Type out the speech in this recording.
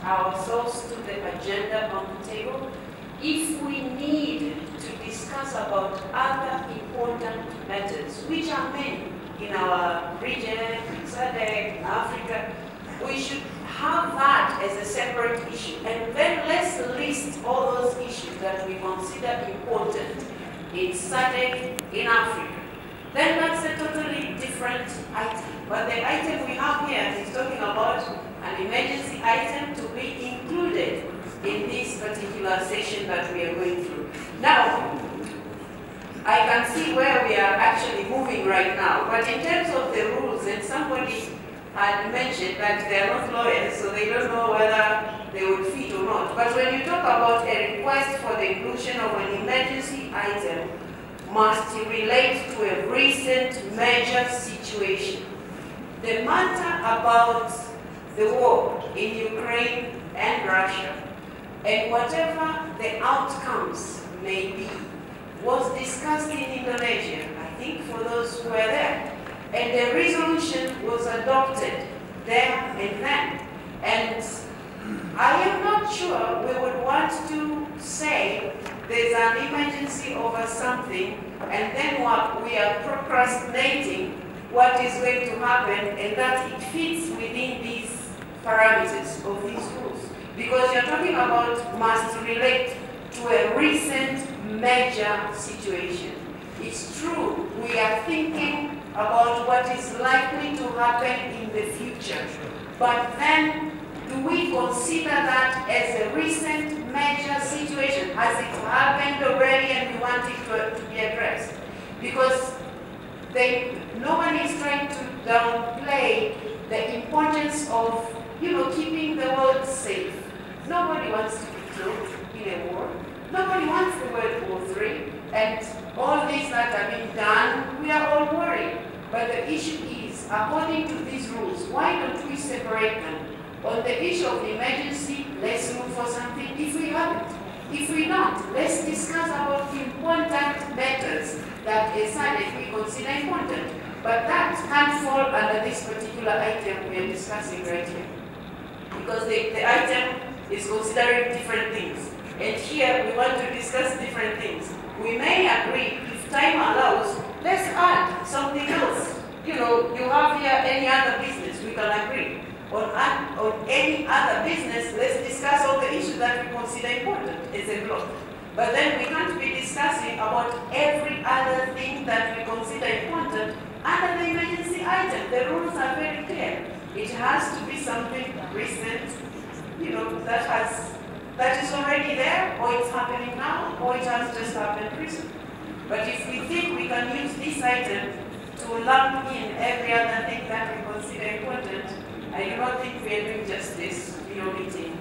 ourselves to the agenda on the table. If we need to discuss about other important matters, which are many in our region, in SADC, in Africa, we should have that as a separate issue. And then let's list all those issues that we consider important in SADC, in Africa. Then that's a totally different item. But the item we have here is talking about an emergency item to be included in this particular session that we are going through. Now, I can see where we are actually moving right now, but in terms of the rules, and somebody had mentioned that they are not lawyers, so they don't know whether they would fit or not. But when you talk about a request for the inclusion of an emergency item, must relate to a recent major situation. The matter about the war in Ukraine and Russia, and whatever the outcomes may be, was discussed in Indonesia, I think, for those who were there. And the resolution was adopted there and then. And I am not sure we would want to say there's an emergency over something and then we are procrastinating what is going to happen, and that it fits within these parameters of these rules. Because you're talking about must relate to a recent major situation. It's true, we are thinking about what is likely to happen in the future. But then, do we consider that as a recent major situation? Has it happened already and we want it to be addressed? Because no one is trying to downplay the importance of, keeping the world safe. Nobody wants to be killed in a war. Nobody wants the World War III. And all these that are being done, we are all worried. But the issue is, according to these rules, why don't we separate them? On the issue of emergency, let's look for something if we haven't. If we don't, let's discuss about important matters that as SADC we consider important. But that can't fall under this particular item we are discussing right here. Because the item is considering different things. And here we want to discuss different things. We may agree, if time allows, let's add something else. You have here any other business, we can agree. On any other business, let's discuss all the issues that we consider important as a block. But then we can't be discussing about every other thing that we consider important under the emergency item. The rules are very clear. It has to be something recent, that is already there, or it's happening now, or it has just happened recently. But if we think we can use this item to lump in every other thing that we consider important, I do not think we are doing justice to your meeting